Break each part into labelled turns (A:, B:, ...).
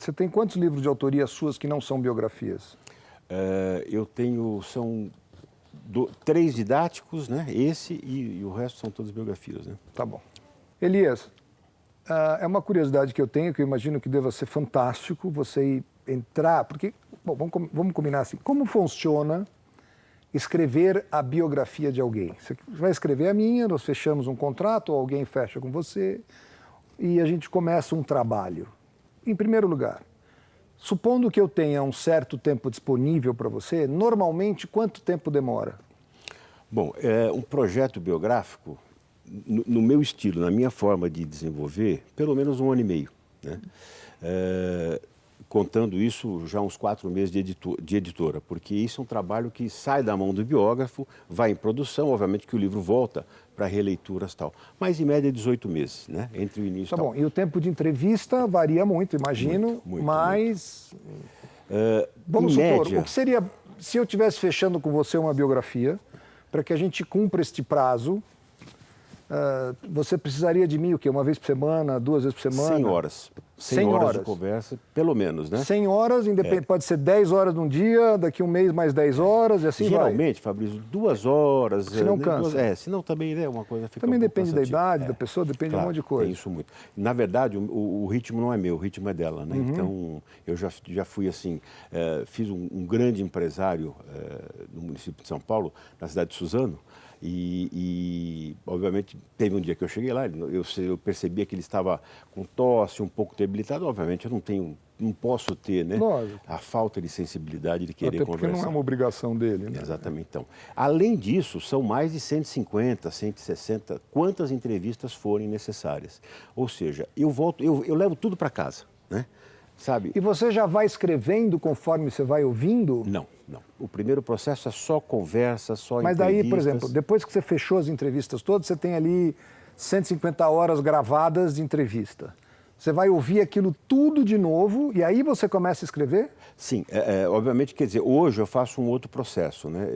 A: Você tem quantos livros de autoria suas que não são biografias?
B: Eu tenho, são 3 didáticos, né? Esse e o resto são todas biografias, né?
A: Tá bom. Elias, é uma curiosidade que eu tenho, que eu imagino que deva ser fantástico você entrar, porque, bom, vamos combinar assim, como funciona escrever a biografia de alguém? Você vai escrever a minha, nós fechamos um contrato, ou alguém fecha com você, e a gente começa um trabalho. Em primeiro lugar, supondo que eu tenha um certo tempo disponível para você, normalmente quanto tempo demora?
B: Bom, um projeto biográfico, no meu estilo, na minha forma de desenvolver, pelo menos 1 ano e meio, né? Contando isso já uns 4 meses de editora, porque isso é um trabalho que sai da mão do biógrafo, vai em produção, obviamente que o livro volta para releituras e tal, mas em média 18 meses, né? Entre o início e
A: Tá
B: tal.
A: bom, e o tempo de entrevista varia muito, imagino,
B: Muito,
A: mas vamos
B: em
A: supor,
B: média,
A: o que seria, se eu estivesse fechando com você uma biografia, para que a gente cumpra este prazo, você precisaria de mim o quê? Uma vez por semana, 2 vezes por semana?
B: 100 horas.
A: 100
B: horas
A: horas
B: de conversa, pelo menos, né?
A: 100 horas, pode ser 10 horas num dia, daqui um mês mais 10 horas, e assim vai.
B: Geralmente, Fabrício, 2 horas.
A: Se não cansa.
B: Senão também é uma coisa fica
A: Também
B: um pouco
A: depende da
B: cansativa.
A: idade da pessoa, depende de um monte de coisa.
B: Tem isso muito. Na verdade, o ritmo não é meu, o ritmo é dela, né? Então, eu já fui assim, fiz um grande empresário no município de São Paulo, na cidade de Suzano, e obviamente, teve um dia que eu cheguei lá, eu percebia que ele estava com tosse, um pouco debilitado. Obviamente, eu não posso ter, né, a falta de sensibilidade de querer
A: Até porque
B: conversar.
A: não é uma obrigação dele, né?
B: Exatamente. Então, além disso, são mais de 150, 160, quantas entrevistas forem necessárias. Ou seja, eu levo tudo para casa, né? Sabe?
A: E você já vai escrevendo conforme você vai ouvindo?
B: Não. O primeiro processo é só conversa, só
A: Mas
B: entrevistas.
A: daí, por exemplo, depois que você fechou as entrevistas todas, você tem ali 150 horas gravadas de entrevista. Você vai ouvir aquilo tudo de novo e aí você começa a escrever?
B: Sim, obviamente, quer dizer, hoje eu faço um outro processo, né?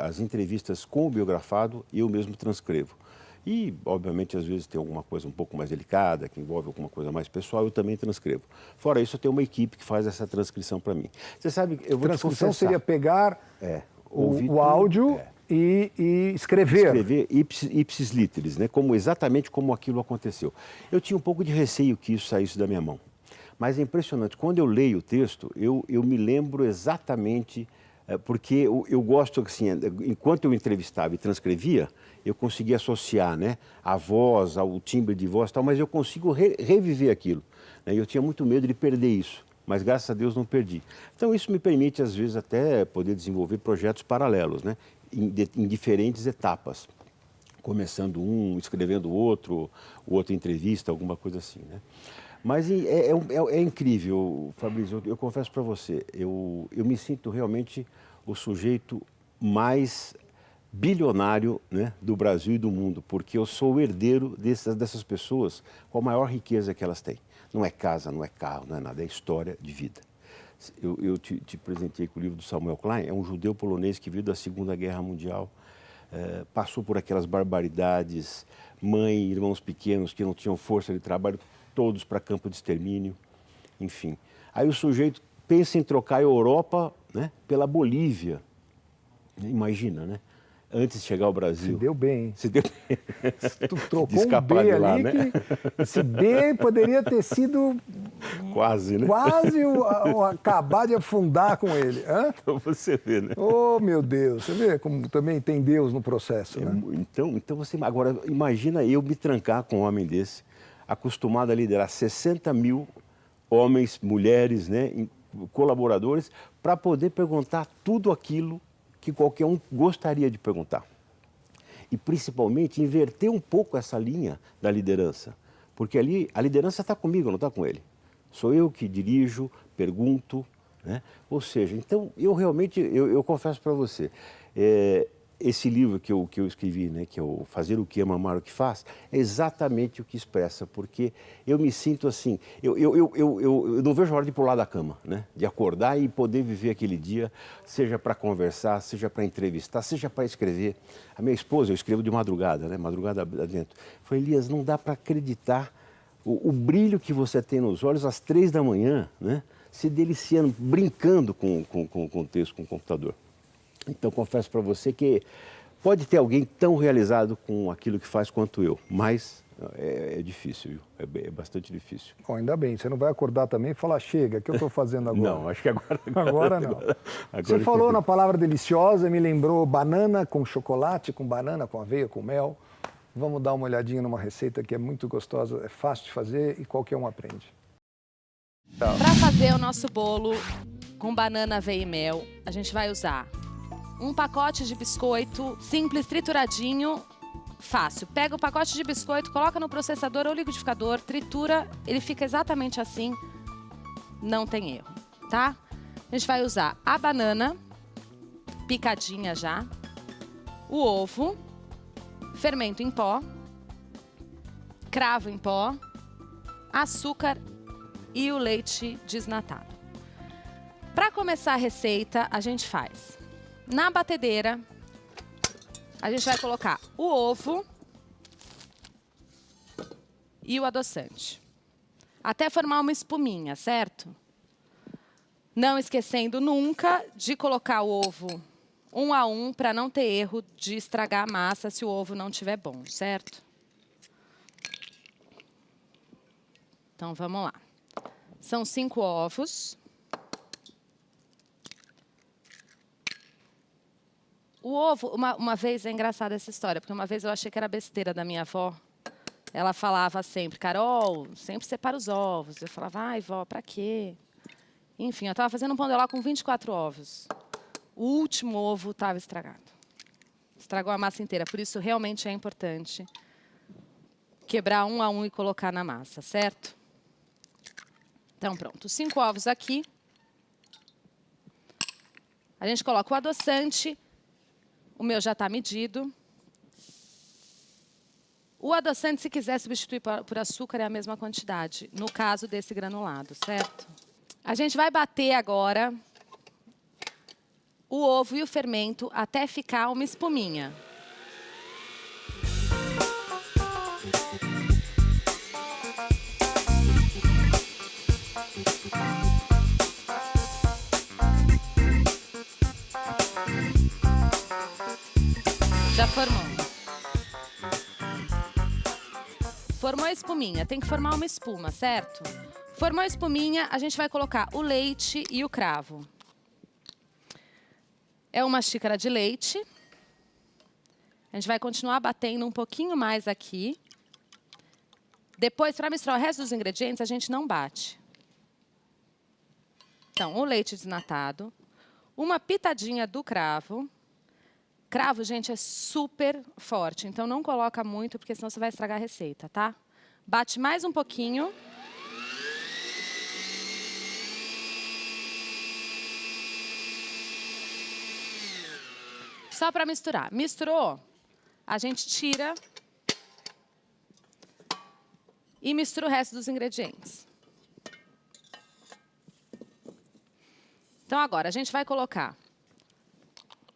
B: As entrevistas com o biografado eu mesmo transcrevo. E, obviamente, às vezes tem alguma coisa um pouco mais delicada, que envolve alguma coisa mais pessoal, eu também transcrevo. Fora isso, eu tenho uma equipe que faz essa transcrição para mim. Você sabe, eu vou te confessar.
A: Transcrição seria pegar o áudio e escrever.
B: Escrever ipsis literis, né? Exatamente como aquilo aconteceu. Eu tinha um pouco de receio que isso saísse da minha mão. Mas é impressionante, quando eu leio o texto, eu me lembro exatamente, porque eu gosto, assim, enquanto eu entrevistava e transcrevia, eu conseguia associar, né, a voz, ao timbre de voz e tal, mas eu consigo reviver aquilo, né? Eu tinha muito medo de perder isso, mas graças a Deus não perdi. Então isso me permite, às vezes, até poder desenvolver projetos paralelos, né, em diferentes etapas. Começando um, escrevendo o outro entrevista, alguma coisa assim, né? Mas é incrível, Fabrício, eu confesso para você, eu me sinto realmente o sujeito mais bilionário, né, do Brasil e do mundo, porque eu sou o herdeiro dessas pessoas com a maior riqueza que elas têm. Não é casa, não é carro, não é nada, é história de vida. Eu te presenteei com o livro do Samuel Klein, é um judeu polonês que veio da Segunda Guerra Mundial, passou por aquelas barbaridades, mãe e irmãos pequenos que não tinham força de trabalho, todos para campo de extermínio, enfim. Aí o sujeito pensa em trocar a Europa, né, pela Bolívia. Imagina, né? Antes de chegar ao Brasil.
A: Se deu bem, hein?
B: Se deu bem.
A: Tu trocou um B
B: lá,
A: ali,
B: né?
A: que esse B poderia ter sido
B: quase, né?
A: quase acabar de afundar com ele. Hã?
B: Então você vê, né?
A: Oh, meu Deus, você vê como também tem Deus no processo, né?
B: Então você, agora imagina eu me trancar com um homem desse, acostumado a liderar 60 mil homens, mulheres, né, colaboradores, para poder perguntar tudo aquilo que qualquer um gostaria de perguntar. E, principalmente, inverter um pouco essa linha da liderança. Porque ali a liderança está comigo, não está com ele. Sou eu que dirijo, pergunto, né? Ou seja, então, eu realmente, eu confesso para você, esse livro que eu escrevi, né, que é o Fazer o que Ama, Amar o que Faz, é exatamente o que expressa, porque eu me sinto assim, eu não vejo a hora de pular da cama, né, de acordar e poder viver aquele dia, seja para conversar, seja para entrevistar, seja para escrever. A minha esposa, eu escrevo de madrugada, né, madrugada adentro, falei, Elias, não dá para acreditar O brilho que você tem nos olhos às 3 da manhã, né? Se deliciando, brincando com o texto, com o computador. Então, confesso para você que pode ter alguém tão realizado com aquilo que faz quanto eu, mas é difícil, viu? É bastante difícil.
A: Bom, ainda bem, você não vai acordar também e falar, chega, o que eu estou fazendo agora?
B: Não, acho que agora
A: Agora não. Você falou na palavra deliciosa, me lembrou banana com chocolate, com banana, com aveia, com mel. Vamos dar uma olhadinha numa receita que é muito gostosa, é fácil de fazer e qualquer um aprende.
C: Para fazer o nosso bolo com banana, aveia e mel, a gente vai usar um pacote de biscoito simples, trituradinho, fácil. Pega o pacote de biscoito, coloca no processador ou liquidificador, tritura, ele fica exatamente assim, não tem erro, tá? A gente vai usar a banana, picadinha já, o ovo, fermento em pó, cravo em pó, açúcar e o leite desnatado. Para começar a receita, a gente faz na batedeira, a gente vai colocar o ovo e o adoçante, até formar uma espuminha, certo? Não esquecendo nunca de colocar o ovo um a um para não ter erro de estragar a massa se o ovo não estiver bom, certo? Então, vamos lá. São 5 ovos. O ovo, uma vez, é engraçada essa história, porque uma vez eu achei que era besteira da minha avó. Ela falava sempre, Carol, sempre separa os ovos. Eu falava, ai, vó, pra quê? Enfim, eu estava fazendo um pão de ló com 24 ovos. O último ovo estava estragado. Estragou a massa inteira, por isso realmente é importante quebrar um a um e colocar na massa, certo? Então, pronto, 5 ovos aqui. A gente coloca o adoçante. O meu já está medido. O adoçante, se quiser substituir por açúcar, é a mesma quantidade, no caso desse granulado, certo? A gente vai bater agora o ovo e o fermento até ficar uma espuminha. Já formou. Formou a espuminha, tem que formar uma espuma, certo? Formou a espuminha, a gente vai colocar o leite e o cravo. É uma xícara de leite. A gente vai continuar batendo um pouquinho mais aqui. Depois, para misturar o resto dos ingredientes, a gente não bate. Então, o leite desnatado, uma pitadinha do cravo. Cravo, gente, é super forte, então não coloca muito, porque senão você vai estragar a receita, tá? Bate mais um pouquinho. Só para misturar. Misturou, a gente tira e mistura o resto dos ingredientes. Então, agora, a gente vai colocar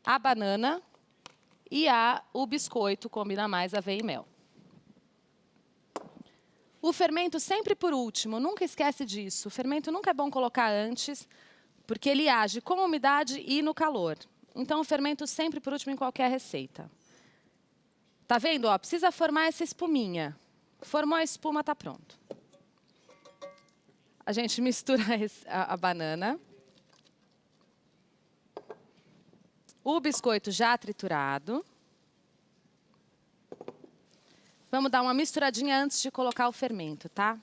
C: a banana e o biscoito, combina mais aveia e mel. O fermento sempre por último, nunca esquece disso. O fermento nunca é bom colocar antes, porque ele age com a umidade e no calor. Então, o fermento sempre por último em qualquer receita. Tá vendo? Ó, precisa formar essa espuminha. Formou a espuma, tá pronto. A gente mistura a banana. O biscoito já triturado. Vamos dar uma misturadinha antes de colocar o fermento, tá?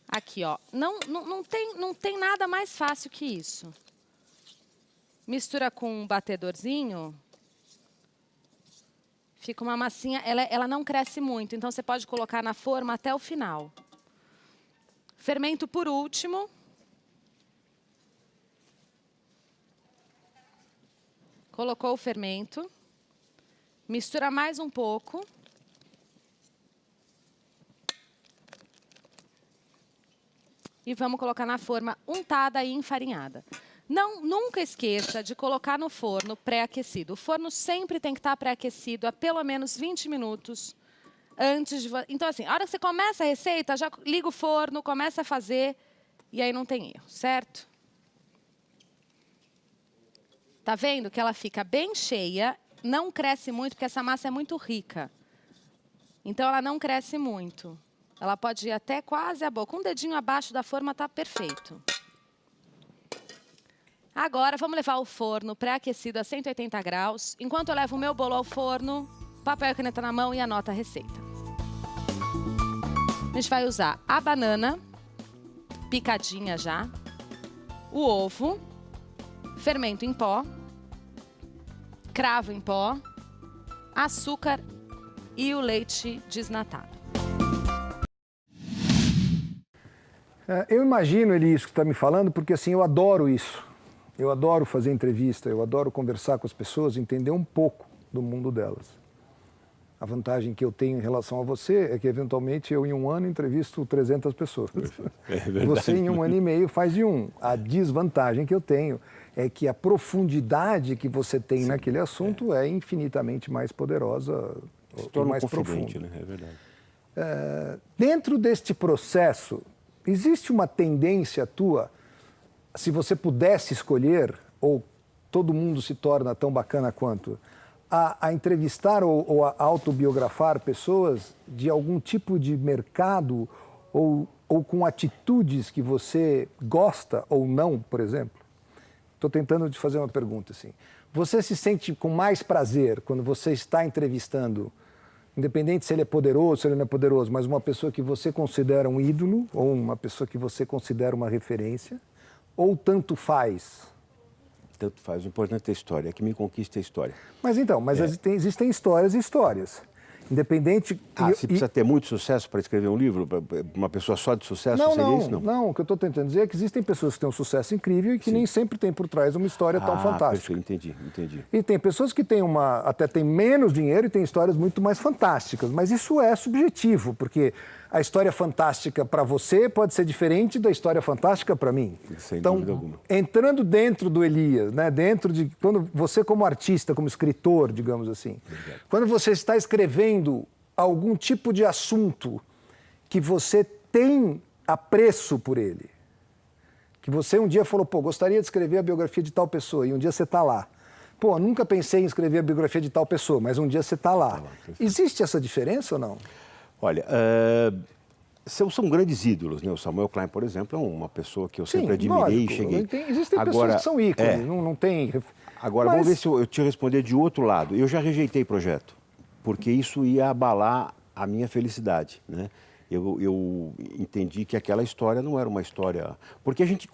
C: Aqui, ó. Não tem nada mais fácil que isso. Mistura com um batedorzinho. Fica uma massinha, ela não cresce muito, então você pode colocar na forma até o final. Fermento por último. Colocou o fermento, mistura mais um pouco. E vamos colocar na forma untada e enfarinhada. Nunca esqueça de colocar no forno pré-aquecido. O forno sempre tem que estar pré-aquecido há pelo menos 20 minutos antes de... Então, assim, a hora que você começa a receita, já liga o forno, começa a fazer, e aí não tem erro, certo? Tá vendo que ela fica bem cheia, não cresce muito, porque essa massa é muito rica. Então, ela não cresce muito. Ela pode ir até quase a boca. Um dedinho abaixo da forma tá perfeito. Agora, vamos levar o forno pré-aquecido a 180 graus. Enquanto eu levo o meu bolo ao forno, papel e caneta na mão e anota a receita. A gente vai usar a banana, picadinha já, o ovo, fermento em pó, cravo em pó, açúcar e o leite desnatado.
A: Eu imagino, Eli, isso que está me falando, porque assim, eu adoro isso. Eu adoro fazer entrevista, eu adoro conversar com as pessoas, entender um pouco do mundo delas. A vantagem que eu tenho em relação a você é que, eventualmente, eu em um ano entrevisto 300 pessoas.
B: É verdade.
A: Você em um ano e meio faz de um. A desvantagem que eu tenho é que a profundidade que você tem naquele assunto é infinitamente mais poderosa,
B: se torna
A: mais
B: confidente,
A: profunda.
B: né? É verdade.
A: Dentro deste processo, existe uma tendência tua, se você pudesse escolher, ou todo mundo se torna tão bacana quanto, a entrevistar ou a autobiografar pessoas de algum tipo de mercado ou com atitudes que você gosta ou não, por exemplo? Estou tentando te fazer uma pergunta assim. Você se sente com mais prazer quando você está entrevistando, independente se ele é poderoso, se ele não é poderoso, mas uma pessoa que você considera um ídolo ou uma pessoa que você considera uma referência, ou tanto faz?
B: Tanto faz. O importante é a história, é que me conquista a história.
A: Mas então, existem histórias e histórias. Independente...
B: Se precisa ter muito sucesso para escrever um livro? Uma pessoa só de sucesso seria isso?
A: Não, o que eu estou tentando dizer é que existem pessoas que têm um sucesso incrível e que nem sempre tem por trás uma história tão fantástica.
B: Perfeito, entendi.
A: E tem pessoas que têm até têm menos dinheiro e têm histórias muito mais fantásticas. Mas isso é subjetivo, porque a história fantástica para você pode ser diferente da história fantástica para mim.
B: Sem dúvida alguma.
A: Entrando dentro do Elias, né, dentro de quando você como artista, como escritor, digamos assim, quando você está escrevendo algum tipo de assunto que você tem apreço por ele, que você um dia falou, pô, gostaria de escrever a biografia de tal pessoa, e um dia você está lá. Pô, nunca pensei em escrever a biografia de tal pessoa, mas um dia você está lá. Existe essa diferença ou não?
B: Olha, são grandes ídolos, né? O Samuel Klein, por exemplo, é uma pessoa que eu sempre admirei e cheguei.
A: Existem pessoas que são ícones, não tem...
B: Agora, vamos ver se eu te responder de outro lado. Eu já rejeitei projeto, porque isso ia abalar a minha felicidade, né? Eu entendi que aquela história não era uma história... Porque a gente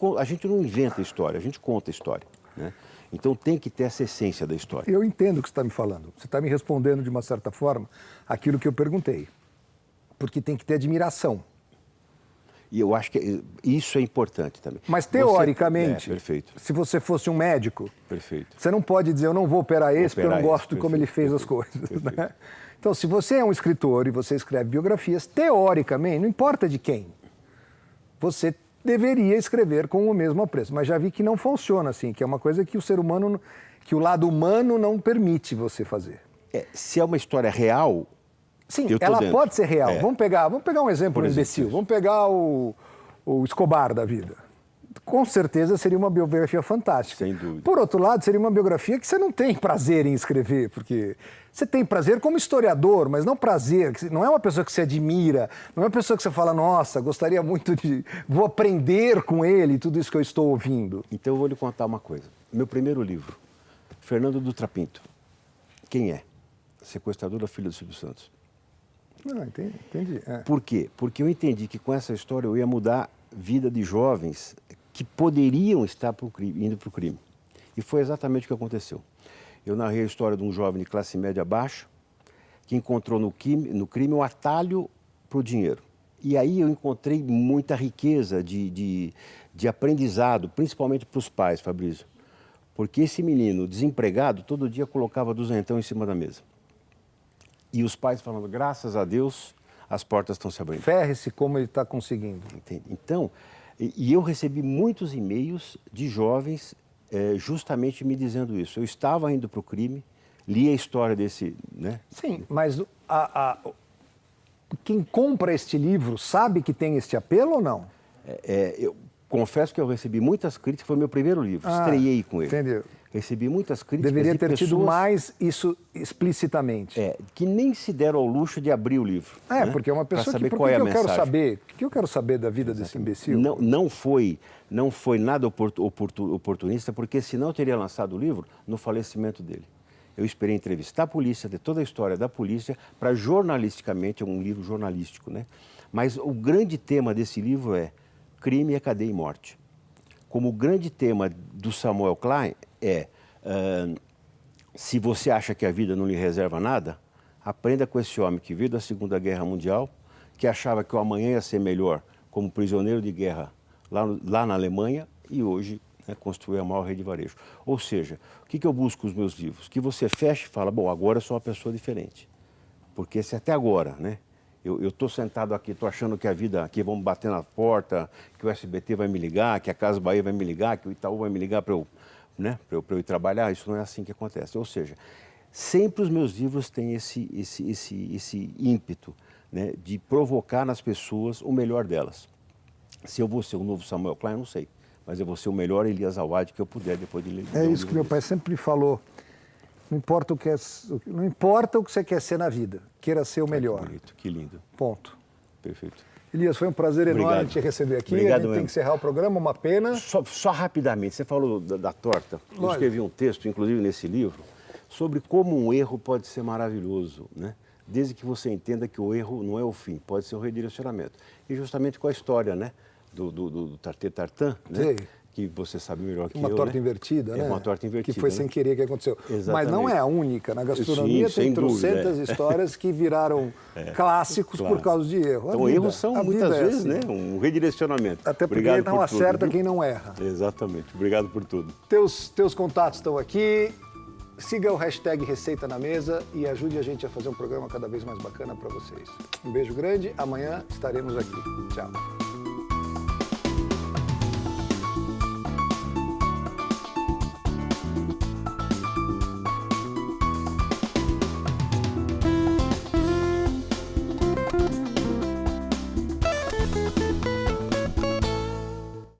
B: não inventa história, a gente conta história, né? Então tem que ter essa essência da história.
A: Eu entendo o que você está me falando. Você está me respondendo, de uma certa forma, aquilo que eu perguntei. Porque tem que ter admiração.
B: E eu acho que isso é importante também.
A: Mas, teoricamente,
B: perfeito.
A: Se você fosse um médico,
B: perfeito.
A: Você não pode dizer, eu não vou operar esse porque eu não gosto de como ele fez as coisas. Né? Então, se você é um escritor e você escreve biografias, teoricamente, não importa de quem, você deveria escrever com o mesmo apreço. Mas já vi que não funciona assim, que é uma coisa que o ser humano, que o lado humano não permite você fazer.
B: Se é uma história real...
A: Sim, ela pode ser real. Vamos pegar um exemplo imbecil. Vamos pegar o Escobar da vida. Com certeza seria uma biografia fantástica.
B: Sem dúvida.
A: Por outro lado, seria uma biografia que você não tem prazer em escrever, porque você tem prazer como historiador, mas não prazer. Não é uma pessoa que você admira, não é uma pessoa que você fala, nossa, gostaria muito de... Vou aprender com ele tudo isso que eu estou ouvindo.
B: Então eu vou lhe contar uma coisa. Meu primeiro livro, Fernando Dutra Pinto. Quem é? Sequestrador da filha do Silvio Santos.
A: Não, entendi.
B: Por quê? Porque eu entendi que com essa história eu ia mudar a vida de jovens que poderiam estar indo para o crime. E foi exatamente o que aconteceu. Eu narrei a história de um jovem de classe média baixa que encontrou no crime um atalho para o dinheiro. E aí eu encontrei muita riqueza de aprendizado, principalmente para os pais, Fabrício. Porque esse menino desempregado todo dia colocava duzentão em cima da mesa. E os pais falando, graças a Deus, as portas estão se abrindo.
A: Ferre-se como ele está conseguindo.
B: Entende? Então, e eu recebi muitos e-mails de jovens justamente me dizendo isso. Eu estava indo para o crime, li a história desse... Né?
A: Sim, mas quem compra este livro sabe que tem este apelo ou não?
B: Eu confesso que eu recebi muitas críticas, foi meu primeiro livro, estreiei com ele.
A: Entendeu?
B: Recebi muitas críticas.
A: Deveria ter
B: de
A: tido
B: pessoas,
A: mais isso explicitamente.
B: que nem se deram ao luxo de abrir o livro. né?
A: Porque é uma
B: Pra
A: pessoa
B: saber
A: que...
B: qual é a
A: eu quero
B: mensagem.
A: saber? O que eu quero saber da vida desse imbecil?
B: Não foi nada oportunista, porque senão eu teria lançado o livro no falecimento dele. Eu esperei entrevistar a polícia, ter toda a história da polícia, para jornalisticamente, é um livro jornalístico, né? Mas o grande tema desse livro é crime, é cadeia e morte. Como o grande tema do Samuel Klein se você acha que a vida não lhe reserva nada, aprenda com esse homem que veio da Segunda Guerra Mundial, que achava que o amanhã ia ser melhor como prisioneiro de guerra lá na Alemanha e hoje construiu a maior rede de varejo. Ou seja, o que eu busco nos meus livros? Que você feche e fala, bom, agora eu sou uma pessoa diferente. Porque se até agora, né? Eu estou sentado aqui, estou achando que a vida aqui vão bater na porta, que o SBT vai me ligar, que a Casa Bahia vai me ligar, que o Itaú vai me ligar para eu ir trabalhar. Isso não é assim que acontece. Ou seja, sempre os meus livros têm esse ímpeto, né, de provocar nas pessoas o melhor delas. Se eu vou ser o novo Samuel Klein, eu não sei. Mas eu vou ser o melhor Elias Awad que eu puder depois de ler.
A: É isso que meu pai sempre me falou. Não importa o que você quer ser na vida, queira ser o melhor.
B: Que bonito, que lindo.
A: Ponto.
B: Perfeito.
A: Elias, foi um prazer enorme te receber aqui.
B: Obrigado
A: A gente
B: mesmo.
A: tem que encerrar o programa, uma pena.
B: Só rapidamente, você falou da torta. Eu escrevi um texto, inclusive nesse livro, sobre como um erro pode ser maravilhoso, né? Desde que você entenda que o erro não é o fim, pode ser o redirecionamento. E justamente com a história, né, do Tarté Tartan, né?
A: Sei.
B: Que você sabe melhor que
A: Uma
B: eu,
A: torta
B: né?
A: invertida, né?
B: É uma torta invertida.
A: Que foi
B: né?
A: sem querer que aconteceu.
B: Exatamente.
A: Mas não é a única. Na gastronomia
B: Sim,
A: tem
B: sem dúvida,
A: trocentas histórias que viraram clássicos por causa de erro.
B: Então, erros são muitas vezes,
A: assim.
B: né? Um redirecionamento.
A: Até porque
B: Obrigado
A: não
B: por
A: acerta
B: tudo,
A: quem não erra.
B: Exatamente. Obrigado por tudo.
A: Teus contatos estão aqui. Siga o hashtag Receita na Mesa e ajude a gente a fazer um programa cada vez mais bacana para vocês. Um beijo grande. Amanhã estaremos aqui. Tchau.